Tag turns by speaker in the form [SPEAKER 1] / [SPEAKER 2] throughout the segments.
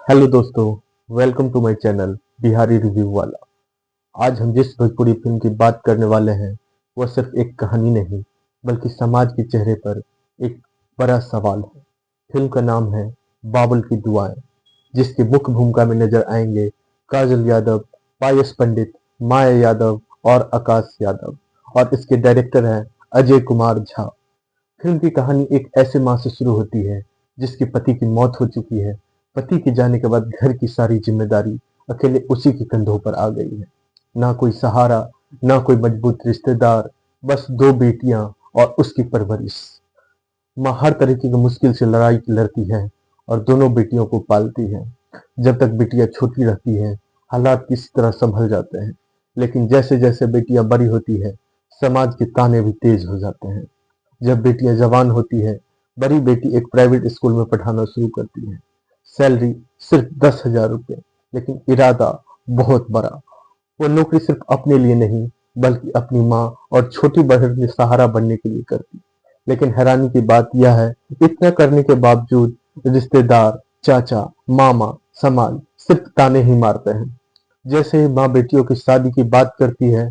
[SPEAKER 1] Hello दोस्तों, welcome to my channel Bihari review वाला। आज हम जिस भोजपुरी फिल्म की बात करने वाले हैं वह सिर्फ एक कहानी नहीं बल्कि समाज के चेहरे पर एक बड़ा सवाल है। फिल्म का नाम है बाबुल की दुआएं, जिसकी मुख्य भूमिका में नजर आएंगे काजल यादव, पायस पंडित, माया यादव और आकाश यादव। और इसके डायरेक्टर हैं अजय कुमार झा। फिल्म की कहानी एक ऐसे माँ से शुरू होती है जिसके पति की मौत हो चुकी है। पति के जाने के बाद घर की सारी जिम्मेदारी अकेले उसी के कंधों पर आ गई है। ना कोई सहारा, ना कोई मजबूत रिश्तेदार, बस दो बेटियां और उसकी परवरिश। माँ हर तरीके की मुश्किल से लड़ाई लड़ती है और दोनों बेटियों को पालती है। जब तक बेटियां छोटी रहती हैं, हालात किसी तरह संभल जाते हैं, लेकिन जैसे जैसे बेटियां बड़ी होती है, समाज के ताने भी तेज हो जाते हैं। जब बेटियां जवान होती है, बड़ी बेटी एक प्राइवेट स्कूल में पढ़ाना शुरू करती है। सैलरी सिर्फ 10,000 रुपये, लेकिन इरादा बहुत बड़ा। वो नौकरी सिर्फ अपने लिए नहीं बल्कि अपनी माँ और छोटी बहन के सहारा बनने के लिए करती। लेकिन हैरानी की बात यह है, इतना करने के बावजूद रिश्तेदार, चाचा, मामा, समाज सिर्फ ताने ही मारते हैं। जैसे ही माँ बेटियों की शादी की बात करती है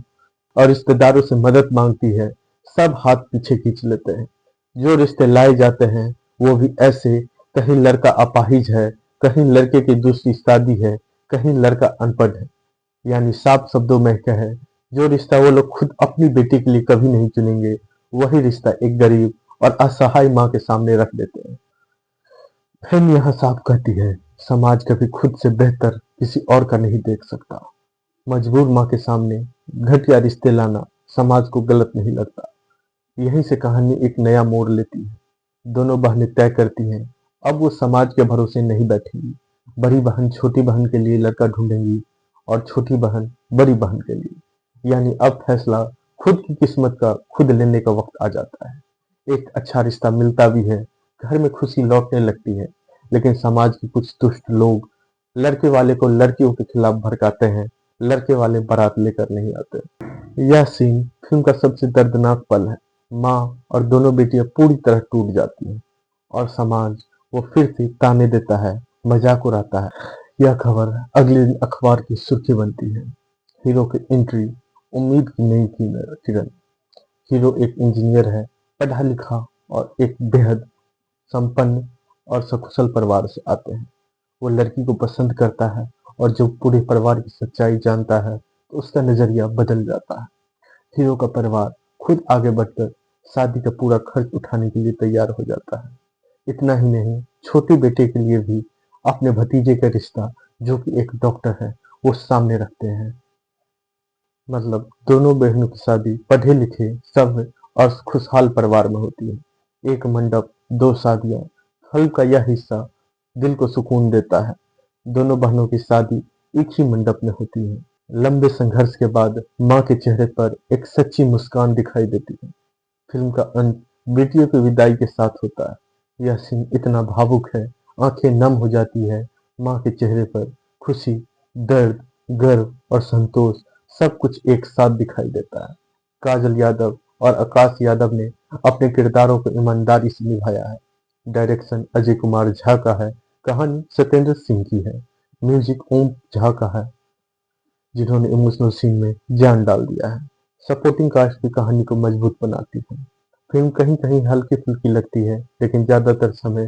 [SPEAKER 1] और रिश्तेदारों से मदद मांगती है, सब हाथ पीछे खींच लेते हैं। जो रिश्ते लाए जाते हैं वो भी ऐसे, कहीं लड़का अपाहिज है, कहीं लड़के की दूसरी शादी है, कहीं लड़का अनपढ़ है। यानी साफ शब्दों में कहे, जो रिश्ता वो लोग खुद अपनी बेटी के लिए कभी नहीं चुनेंगे, वही रिश्ता एक गरीब और असहाय माँ के सामने रख देते हैं। फिल्म यहाँ साफ कहती है, समाज कभी खुद से बेहतर किसी और का नहीं देख सकता। मजबूर माँ के सामने घटिया रिश्ते लाना समाज को गलत नहीं लगता। यहीं से कहानी एक नया मोड़ लेती है। दोनों बहनें तय करती हैं, अब वो समाज के भरोसे नहीं बैठेंगी। बड़ी बहन छोटी बहन के लिए लड़का ढूंढेंगी और छोटी बहन बड़ी बहन के लिए। यानी अब फैसला खुद की किस्मत का खुद लेने का वक्त आ जाता है। एक अच्छा रिश्ता मिलता भी है, घर में खुशी लौटने लगती है, लेकिन समाज के कुछ दुष्ट लोग लड़के वाले को लड़कियों के खिलाफ भड़काते हैं। लड़के वाले बारात लेकर नहीं आते। यह सीन फिल्म का सबसे दर्दनाक पल है। माँ और दोनों बेटियां पूरी तरह टूट जाती हैं और समाज वो फिर से ताने देता है, मजाक उड़ाता है। यह खबर अगले दिन अखबार की सुर्खी बनती है। हीरो की एंट्री, उम्मीद की नई किरण। हीरो एक इंजीनियर है, पढ़ा लिखा और एक बेहद संपन्न और सकुशल परिवार से आते हैं। वो लड़की को पसंद करता है और जब पूरे परिवार की सच्चाई जानता है तो उसका नजरिया बदल जाता है। हीरो का परिवार खुद आगे बढ़कर शादी का पूरा खर्च उठाने के लिए तैयार हो जाता है। इतना ही नहीं, छोटे बेटे के लिए भी अपने भतीजे का रिश्ता, जो कि एक डॉक्टर है, वो सामने रखते हैं। मतलब दोनों बहनों की शादी पढ़े लिखे सब और खुशहाल परिवार में होती है। एक मंडप, दो शादियां। फिल्म का यह हिस्सा दिल को सुकून देता है। दोनों बहनों की शादी एक ही मंडप में होती है। लंबे संघर्ष के बाद माँ के चेहरे पर एक सच्ची मुस्कान दिखाई देती है। फिल्म का अंत बेटियों की विदाई के साथ होता है। यह सीन इतना भावुक है, आंखें नम हो जाती है। माँ के चेहरे पर खुशी, दर्द, गर्व और संतोष सब कुछ एक साथ दिखाई देता है। काजल यादव और आकाश यादव ने अपने किरदारों को ईमानदारी से निभाया है। डायरेक्शन अजय कुमार झा का है, कहानी सत्येंद्र सिंह की है, म्यूजिक ओम झा का है, जिन्होंने इमोशनल सीन में जान डाल दिया है। सपोर्टिंग कास्ट भी कहानी को मजबूत बनाती है। फिल्म कहीं कहीं हल्की फुल्की लगती है, लेकिन ज्यादातर समय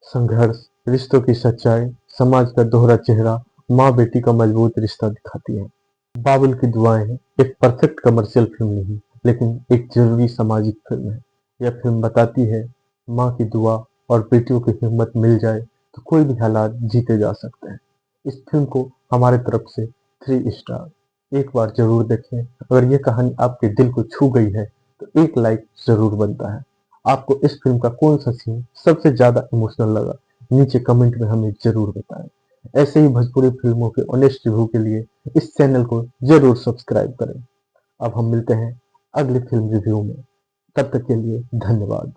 [SPEAKER 1] संघर्ष, रिश्तों की सच्चाई, समाज का दोहरा चेहरा, माँ बेटी का मजबूत रिश्ता दिखाती है। बाबुल की दुआएं एक परफेक्ट कमर्शियल फिल्म नहीं, लेकिन एक जरूरी सामाजिक फिल्म है। यह फिल्म बताती है, माँ की दुआ और बेटियों की हिम्मत मिल जाए तो कोई भी हालात जीते जा सकते हैं। इस फिल्म को हमारे तरफ से 3 स्टार। एक बार जरूर देखें। अगर यह कहानी आपके दिल को छू गई है तो एक लाइक जरूर बनता है। आपको इस फिल्म का कौन सा सीन सबसे ज्यादा इमोशनल लगा, नीचे कमेंट में हमें जरूर बताएं। ऐसे ही भोजपुरी फिल्मों के ऑनेस्ट रिव्यू के लिए इस चैनल को जरूर सब्सक्राइब करें। अब हम मिलते हैं अगले फिल्म रिव्यू में। तब तक के लिए धन्यवाद।